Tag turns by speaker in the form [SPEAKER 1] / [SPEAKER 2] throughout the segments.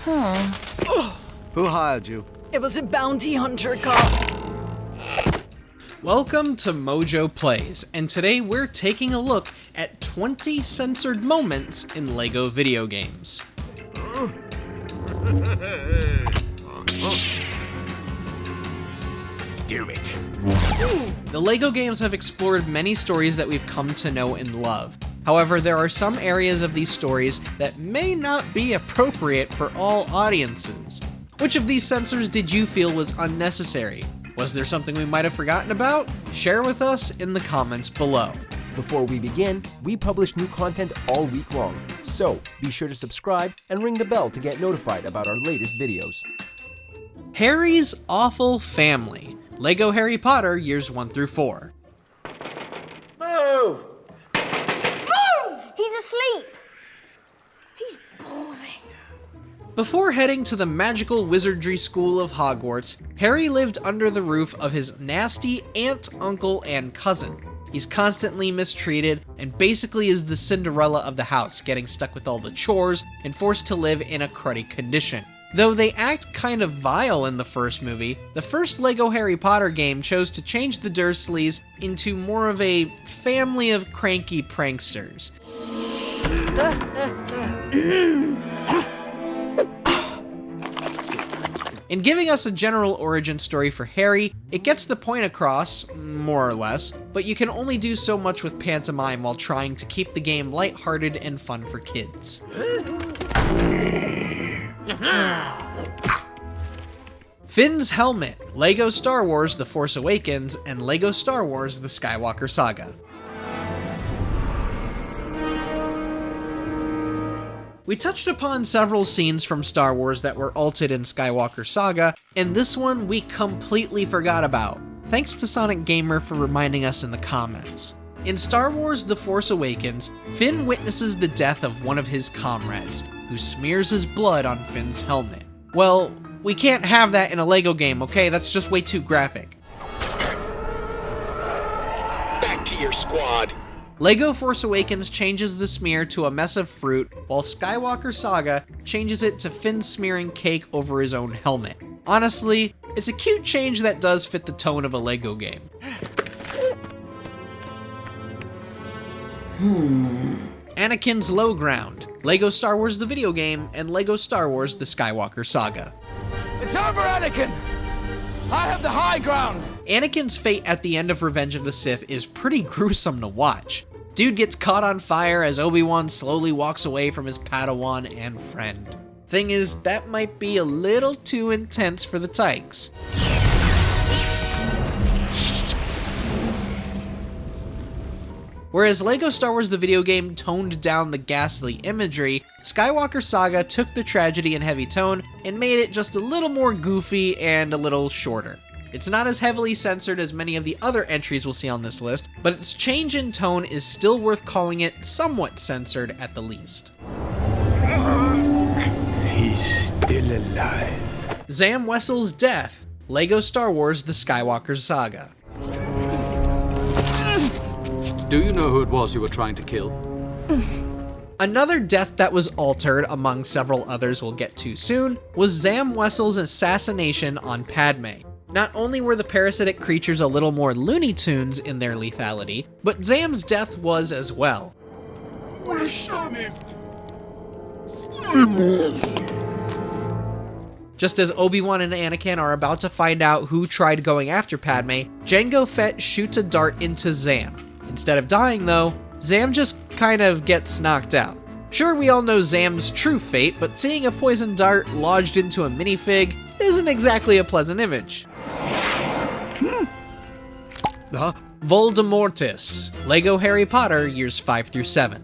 [SPEAKER 1] Who hired you?
[SPEAKER 2] It was a bounty hunter cop.
[SPEAKER 3] Welcome to MojoPlays, and today we're taking a look at 20 censored moments in LEGO video games.
[SPEAKER 1] Do it.
[SPEAKER 3] The LEGO games have explored many stories that we've come to know and love. However, there are some areas of these stories that may not be appropriate for all audiences. Which of these censors did you feel was unnecessary? Was there something we might have forgotten about? Share with us in the comments below.
[SPEAKER 4] Before we begin, we publish new content all week long, so be sure to subscribe and ring the bell to get notified about our latest videos.
[SPEAKER 3] Harry's Awful Family. LEGO Harry Potter years 1 through 4.
[SPEAKER 5] Move!
[SPEAKER 6] Move! He's asleep. He's boring.
[SPEAKER 3] Before heading to the magical wizardry school of Hogwarts, Harry lived under the roof of his nasty aunt, uncle, and cousin. He's constantly mistreated and basically is the Cinderella of the house, getting stuck with all the chores and forced to live in a cruddy condition. Though they act kind of vile in the first movie, the first LEGO Harry Potter game chose to change the Dursleys into more of a family of cranky pranksters. In giving us a general origin story for Harry, it gets the point across, more or less, but you can only do so much with pantomime while trying to keep the game lighthearted and fun for kids. Finn's helmet, LEGO Star Wars The Force Awakens, and LEGO Star Wars The Skywalker Saga. We touched upon several scenes from Star Wars that were altered in Skywalker Saga, and this one we completely forgot about. Thanks to Sonic Gamer for reminding us in the comments. In Star Wars The Force Awakens, Finn witnesses the death of one of his comrades, who smears his blood on Finn's helmet. Well, we can't have that in a LEGO game, okay? That's just way too graphic.
[SPEAKER 5] Back to your squad.
[SPEAKER 3] LEGO Force Awakens changes the smear to a mess of fruit, while Skywalker Saga changes it to Finn smearing cake over his own helmet. Honestly, it's a cute change that does fit the tone of a LEGO game. Anakin's Low Ground, LEGO Star Wars the video game, and LEGO Star Wars the Skywalker Saga.
[SPEAKER 7] It's over, Anakin! I have the high ground!
[SPEAKER 3] Anakin's fate at the end of Revenge of the Sith is pretty gruesome to watch. Dude gets caught on fire as Obi-Wan slowly walks away from his Padawan and friend. Thing is, that might be a little too intense for the tykes. Whereas LEGO Star Wars the video game toned down the ghastly imagery, Skywalker Saga took the tragedy and heavy tone and made it just a little more goofy and a little shorter. It's not as heavily censored as many of the other entries we'll see on this list, but its change in tone is still worth calling it somewhat censored at the least.
[SPEAKER 1] He's still alive.
[SPEAKER 3] Zam Wesell's death, LEGO Star Wars The Skywalker Saga.
[SPEAKER 7] Do you know who it was you were trying to kill?
[SPEAKER 3] Another death that was altered, among several others we'll get to soon, was Zam Wesell's assassination on Padme. Not only were the parasitic creatures a little more Looney Tunes in their lethality, but Zam's death was as well. Just as Obi-Wan and Anakin are about to find out who tried going after Padme, Jango Fett shoots a dart into Zam. Instead of dying though, Zam just kind of gets knocked out. Sure, we all know Zam's true fate, but seeing a poison dart lodged into a minifig isn't exactly a pleasant image. Voldemortis, LEGO Harry Potter years 5 through 7.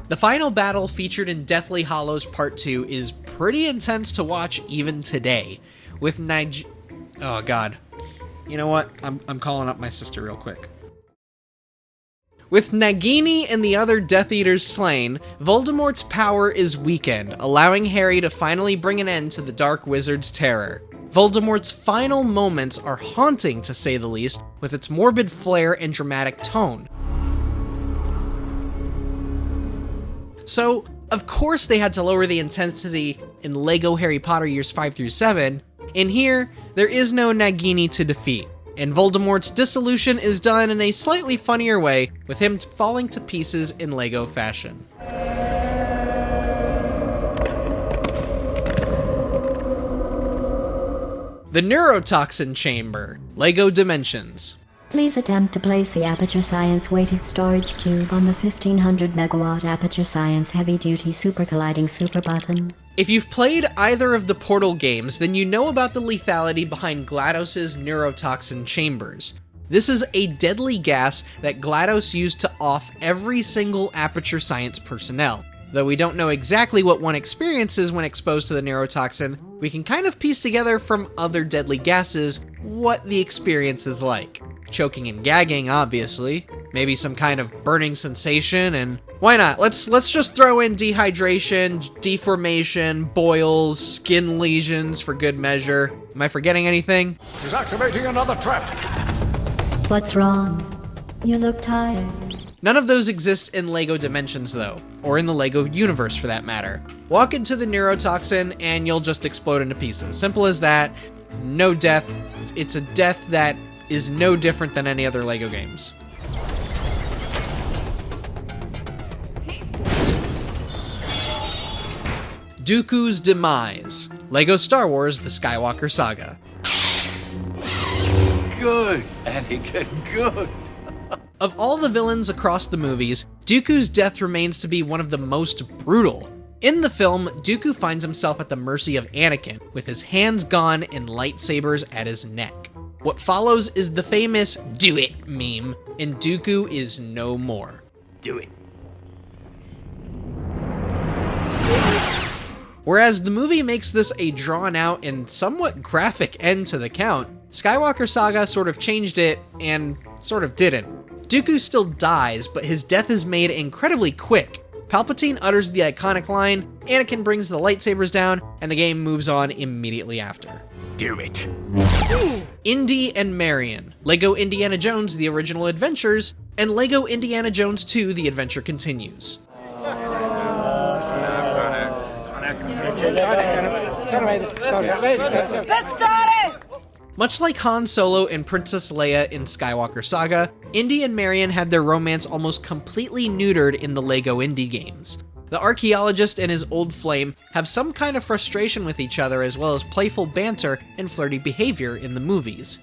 [SPEAKER 3] The final battle featured in Deathly Hallows Part 2 is pretty intense to watch even today, with oh god. You know what? I'm calling up my sister real quick. With Nagini and the other Death Eaters slain, Voldemort's power is weakened, allowing Harry to finally bring an end to the Dark Wizard's terror. Voldemort's final moments are haunting, to say the least, with its morbid flair and dramatic tone. So, of course they had to lower the intensity in LEGO Harry Potter years 5 through 7. In here, there is no Nagini to defeat, and Voldemort's dissolution is done in a slightly funnier way, with him falling to pieces in LEGO fashion. The Neurotoxin Chamber, LEGO Dimensions.
[SPEAKER 8] Please attempt to place the Aperture Science weighted storage cube on the 1500 megawatt Aperture Science heavy-duty super colliding super button.
[SPEAKER 3] If you've played either of the Portal games, then you know about the lethality behind GLaDOS's neurotoxin chambers. This is a deadly gas that GLaDOS used to off every single Aperture Science personnel. Though we don't know exactly what one experiences when exposed to the neurotoxin, we can kind of piece together from other deadly gases what the experience is like. Choking and gagging, obviously. Maybe some kind of burning sensation, and why not? Let's just throw in dehydration, deformation, boils, skin lesions for good measure. Am I forgetting anything?
[SPEAKER 7] He's activating another trap.
[SPEAKER 8] What's wrong? You look tired.
[SPEAKER 3] None of those exist in LEGO Dimensions though, or in the LEGO universe for that matter. Walk into the neurotoxin and you'll just explode into pieces. Simple as that. No death. It's a death that is no different than any other LEGO games. Dooku's Demise, LEGO Star Wars The Skywalker Saga.
[SPEAKER 1] Good, Anakin, good.
[SPEAKER 3] Of all the villains across the movies, Dooku's death remains to be one of the most brutal. In the film, Dooku finds himself at the mercy of Anakin, with his hands gone and lightsabers at his neck. What follows is the famous "do it" meme, and Dooku is no more.
[SPEAKER 1] Do it.
[SPEAKER 3] Whereas the movie makes this a drawn-out and somewhat graphic end to the count, Skywalker Saga sort of changed it and sort of didn't. Dooku still dies, but his death is made incredibly quick. Palpatine utters the iconic line, Anakin brings the lightsabers down, and the game moves on immediately after.
[SPEAKER 1] Do it.
[SPEAKER 3] Indy and Marion, LEGO Indiana Jones The Original Adventures, and LEGO Indiana Jones 2 The Adventure Continues.
[SPEAKER 2] Let's start it!
[SPEAKER 3] Much like Han Solo and Princess Leia in Skywalker Saga, Indy and Marion had their romance almost completely neutered in the LEGO Indy games. The archaeologist and his old flame have some kind of frustration with each other as well as playful banter and flirty behavior in the movies.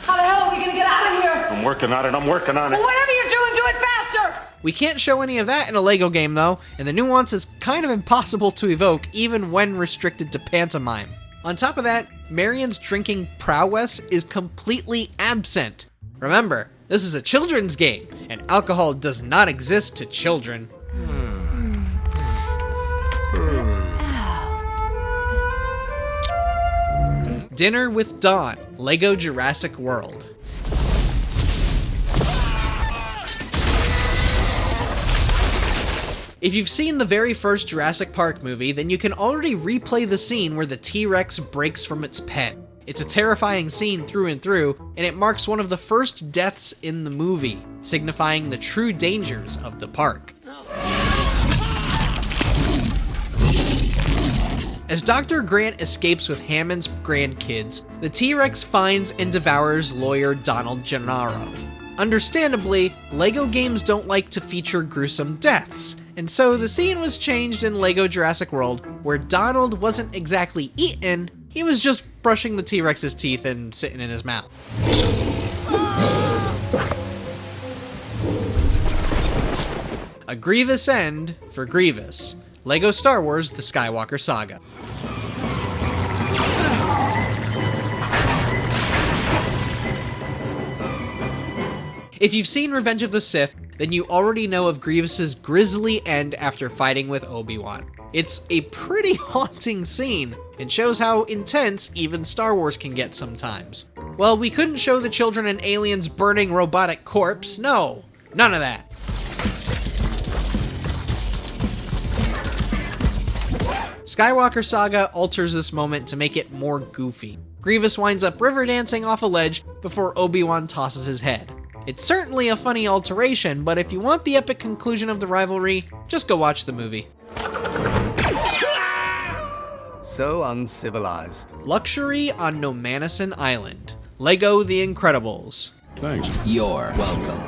[SPEAKER 2] How the hell are we gonna get out of here?
[SPEAKER 5] I'm working on it.
[SPEAKER 2] Well, whatever you're doing, do it faster!
[SPEAKER 3] We can't show any of that in a LEGO game though, and the nuance is kind of impossible to evoke even when restricted to pantomime. On top of that, Marion's drinking prowess is completely absent. Remember, this is a children's game, and alcohol does not exist to children. Dinner with Dawn, LEGO Jurassic World. If you've seen the very first Jurassic Park movie, then you can already replay the scene where the T-Rex breaks from its pen. It's a terrifying scene through and through, and it marks one of the first deaths in the movie, signifying the true dangers of the park. As Dr. Grant escapes with Hammond's grandkids, the T-Rex finds and devours lawyer Donald Gennaro. Understandably, LEGO games don't like to feature gruesome deaths, and so the scene was changed in LEGO Jurassic World, where Donald wasn't exactly eaten, he was just brushing the T-Rex's teeth and sitting in his mouth. A grievous end for Grievous. LEGO Star Wars The Skywalker Saga. If you've seen Revenge of the Sith, then you already know of Grievous's grisly end after fighting with Obi-Wan. It's a pretty haunting scene, and shows how intense even Star Wars can get sometimes. Well, we couldn't show the children and aliens burning robotic corpse, no, none of that. Skywalker Saga alters this moment to make it more goofy. Grievous winds up river dancing off a ledge before Obi-Wan tosses his head. It's certainly a funny alteration, but if you want the epic conclusion of the rivalry, just go watch the movie.
[SPEAKER 9] So uncivilized.
[SPEAKER 3] Luxury on Nomanison Island. Lego The Incredibles.
[SPEAKER 10] Thanks.
[SPEAKER 7] You're welcome.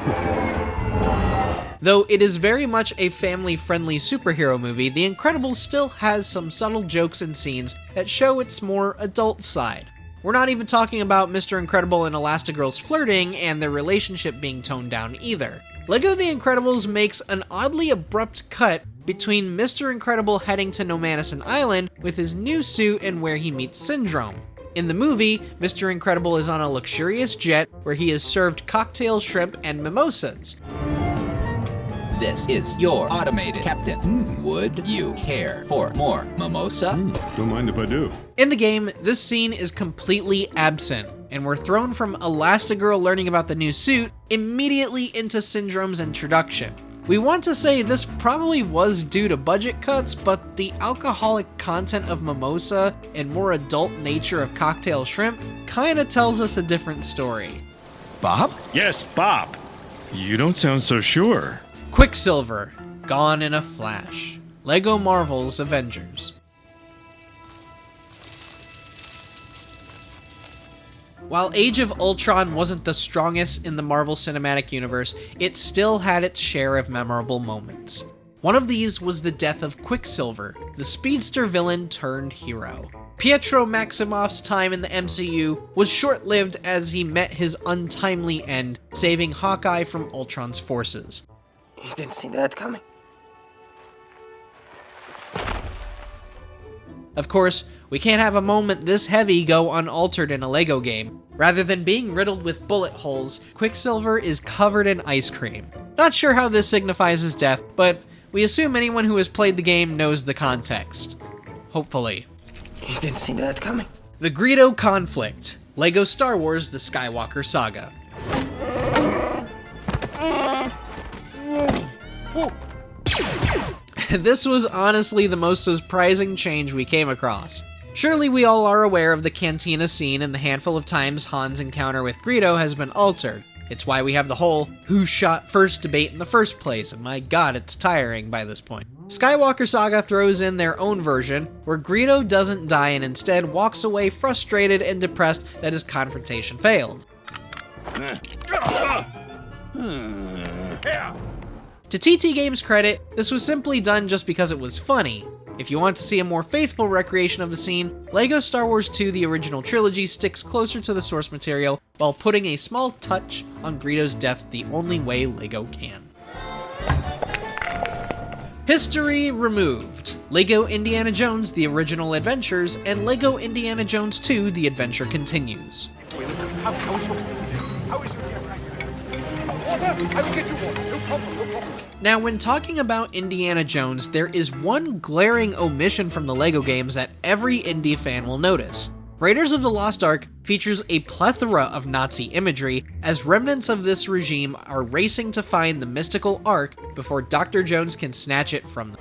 [SPEAKER 3] Though it is very much a family-friendly superhero movie, The Incredibles still has some subtle jokes and scenes that show its more adult side. We're not even talking about Mr. Incredible and Elastigirl's flirting and their relationship being toned down either. Lego The Incredibles makes an oddly abrupt cut between Mr. Incredible heading to Nomanison Island with his new suit and where he meets Syndrome. In the movie, Mr. Incredible is on a luxurious jet where he is served cocktail shrimp and mimosas.
[SPEAKER 7] This is your automated captain. Would you care for more mimosa?
[SPEAKER 10] Don't mind if I do.
[SPEAKER 3] In the game, this scene is completely absent, and we're thrown from Elastigirl learning about the new suit immediately into Syndrome's introduction. We want to say this probably was due to budget cuts, but the alcoholic content of mimosa and more adult nature of cocktail shrimp kinda tells us a different story.
[SPEAKER 7] Bob?
[SPEAKER 10] Yes, Bob. You don't sound so sure.
[SPEAKER 3] Quicksilver, gone in a flash. Lego Marvel's Avengers. While Age of Ultron wasn't the strongest in the Marvel Cinematic Universe, it still had its share of memorable moments. One of these was the death of Quicksilver, the speedster villain turned hero. Pietro Maximoff's time in the MCU was short-lived as he met his untimely end, saving Hawkeye from Ultron's forces.
[SPEAKER 11] You didn't see that coming.
[SPEAKER 3] Of course, we can't have a moment this heavy go unaltered in a Lego game. Rather than being riddled with bullet holes, Quicksilver is covered in ice cream. Not sure how this signifies his death, but we assume anyone who has played the game knows the context. Hopefully.
[SPEAKER 11] You didn't see that coming.
[SPEAKER 3] The Greedo Conflict. Lego Star Wars The Skywalker Saga. This was honestly the most surprising change we came across. Surely we all are aware of the cantina scene and the handful of times Han's encounter with Greedo has been altered. It's why we have the whole who shot first debate in the first place, and my god, it's tiring by this point. Skywalker Saga throws in their own version, where Greedo doesn't die and instead walks away frustrated and depressed that his confrontation failed. To TT Games' credit, this was simply done just because it was funny. If you want to see a more faithful recreation of the scene, LEGO Star Wars 2 The Original Trilogy sticks closer to the source material while putting a small touch on Greedo's death the only way LEGO can. History removed. LEGO Indiana Jones The Original Adventures and LEGO Indiana Jones 2 The Adventure Continues. Now, when talking about Indiana Jones, there is one glaring omission from the LEGO games that every Indy fan will notice. Raiders of the Lost Ark features a plethora of Nazi imagery, as remnants of this regime are racing to find the mystical Ark before Dr. Jones can snatch it from them.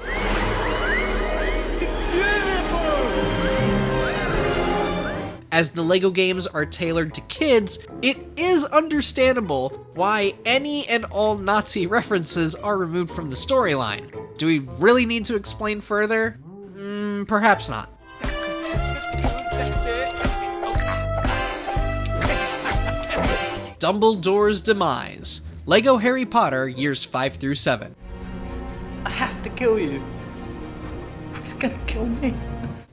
[SPEAKER 3] As the LEGO games are tailored to kids, it is understandable why any and all Nazi references are removed from the storyline. Do we really need to explain further? Perhaps not. Dumbledore's Demise. LEGO Harry Potter, years 5 through 7.
[SPEAKER 11] I have to kill you. He's gonna kill me.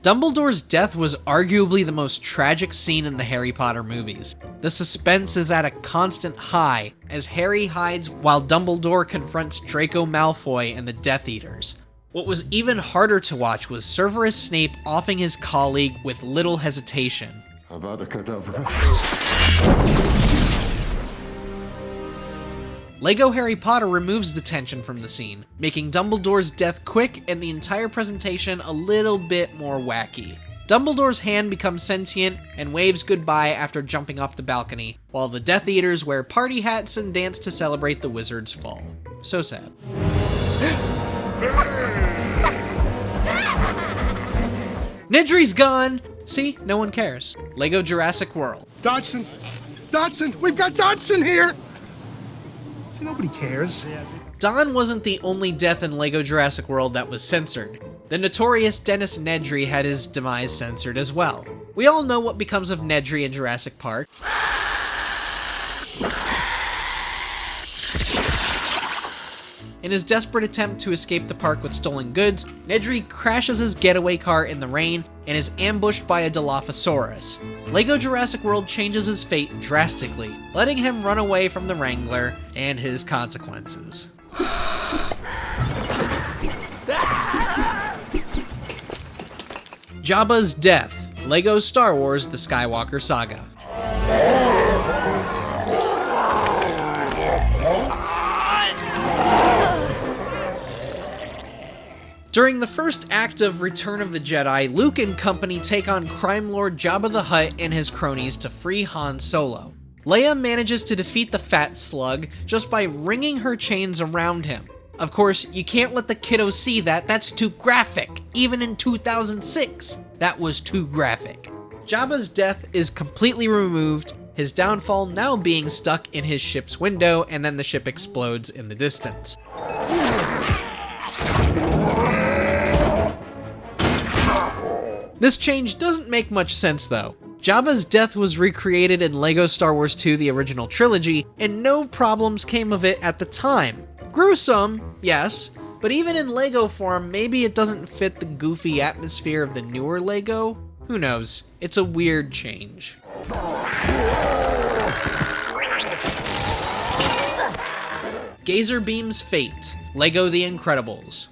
[SPEAKER 3] Dumbledore's death was arguably the most tragic scene in the Harry Potter movies. The suspense is at a constant high as Harry hides while Dumbledore confronts Draco Malfoy and the Death Eaters. What was even harder to watch was Severus Snape offing his colleague with little hesitation.
[SPEAKER 10] Avada Kedavra.
[SPEAKER 3] LEGO Harry Potter removes the tension from the scene, making Dumbledore's death quick and the entire presentation a little bit more wacky. Dumbledore's hand becomes sentient and waves goodbye after jumping off the balcony, while the Death Eaters wear party hats and dance to celebrate the wizard's fall. So sad. Nidri's gone! See, no one cares. LEGO Jurassic World.
[SPEAKER 12] Dodson! Dodson! We've got Dodson here! Nobody cares.
[SPEAKER 3] Don wasn't the only death in LEGO Jurassic World that was censored. The notorious Dennis Nedry had his demise censored as well. We all know what becomes of Nedry in Jurassic Park. In his desperate attempt to escape the park with stolen goods, Nedry crashes his getaway car in the rain and is ambushed by a Dilophosaurus. LEGO Jurassic World changes his fate drastically, letting him run away from the Wrangler and his consequences. Jabba's death, LEGO Star Wars: The Skywalker Saga. During the first act of Return of the Jedi, Luke and company take on crime lord Jabba the Hutt and his cronies to free Han Solo. Leia manages to defeat the fat slug just by wringing her chains around him. Of course, you can't let the kiddos see that, that's too graphic. Even in 2006, that was too graphic. Jabba's death is completely removed, his downfall now being stuck in his ship's window, and then the ship explodes in the distance. This change doesn't make much sense though. Jabba's death was recreated in LEGO Star Wars 2: The Original Trilogy, and no problems came of it at the time. Gruesome, yes, but even in LEGO form, maybe it doesn't fit the goofy atmosphere of the newer LEGO? Who knows? It's a weird change. Gazerbeam's fate, LEGO The Incredibles.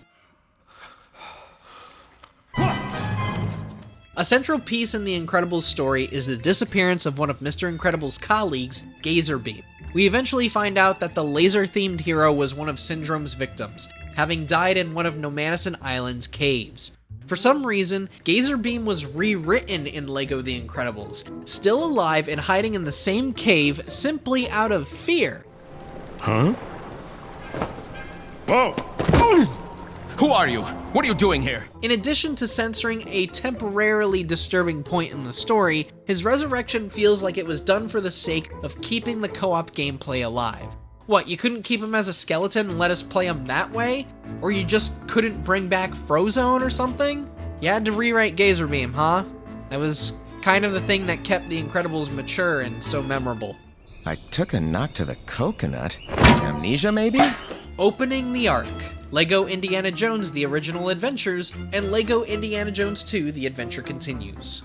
[SPEAKER 3] A central piece in The Incredibles story is the disappearance of one of Mr. Incredible's colleagues, Gazerbeam. We eventually find out that the laser-themed hero was one of Syndrome's victims, having died in one of Nomanison Island's caves. For some reason, Gazerbeam was rewritten in LEGO The Incredibles, still alive and hiding in the same cave simply out of fear.
[SPEAKER 10] Huh? Whoa!
[SPEAKER 13] Who are you? What are you doing here?
[SPEAKER 3] In addition to censoring a temporarily disturbing point in the story, his resurrection feels like it was done for the sake of keeping the co-op gameplay alive. What, you couldn't keep him as a skeleton and let us play him that way? Or you just couldn't bring back Frozone or something? You had to rewrite Gazerbeam, huh? That was kind of the thing that kept The Incredibles mature and so memorable.
[SPEAKER 14] I took a knock to the coconut. Amnesia, maybe?
[SPEAKER 3] Opening the Ark. LEGO Indiana Jones: The Original Adventures, and LEGO Indiana Jones 2: The Adventure Continues.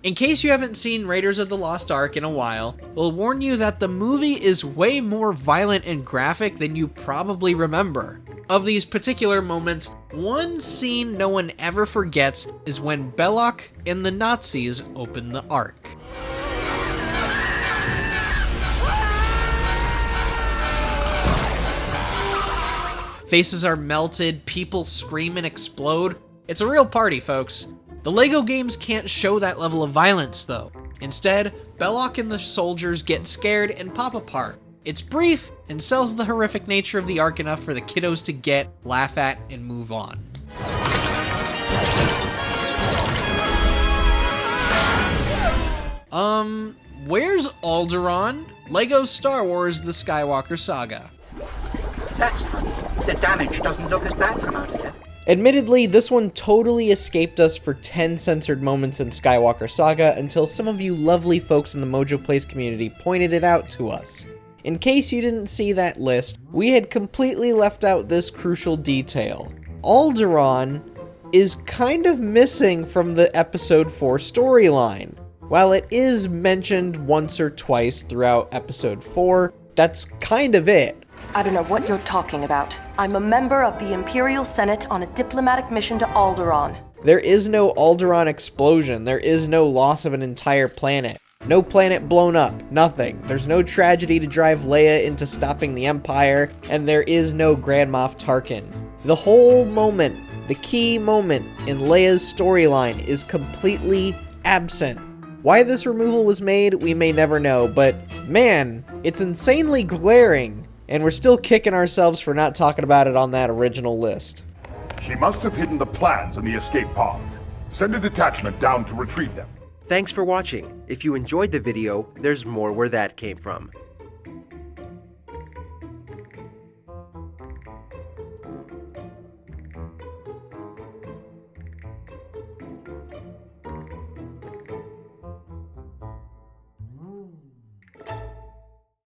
[SPEAKER 3] In case you haven't seen Raiders of the Lost Ark in a while, we'll warn you that the movie is way more violent and graphic than you probably remember. Of these particular moments, one scene no one ever forgets is when Belloc and the Nazis open the Ark. Faces are melted, people scream and explode. It's a real party, folks. The LEGO games can't show that level of violence, though. Instead, Belloc and the soldiers get scared and pop apart. It's brief and sells the horrific nature of the Ark enough for the kiddos to get, laugh at, and move on. Where's Alderaan? LEGO Star Wars: The Skywalker Saga.
[SPEAKER 15] That's funny. The damage doesn't look as bad from out here.
[SPEAKER 3] Admittedly, this one totally escaped us for 10 censored moments in Skywalker Saga until some of you lovely folks in the MojoPlays community pointed it out to us. In case you didn't see that list, we had completely left out this crucial detail. Alderaan is kind of missing from the Episode 4 storyline. While it is mentioned once or twice throughout Episode 4, that's kind of it.
[SPEAKER 16] I don't know what you're talking about. I'm a member of the Imperial Senate on a diplomatic mission to Alderaan.
[SPEAKER 3] There is no Alderaan explosion. There is no loss of an entire planet. No planet blown up. Nothing. There's no tragedy to drive Leia into stopping the Empire, and there is no Grand Moff Tarkin. The whole moment, the key moment in Leia's storyline is completely absent. Why this removal was made, we may never know, but man, it's insanely glaring. And we're still kicking ourselves for not talking about it on that original list.
[SPEAKER 17] She must have hidden the plans in the escape pod. Send a detachment down to retrieve them.
[SPEAKER 4] Thanks for watching. If you enjoyed the video, there's more where that came from.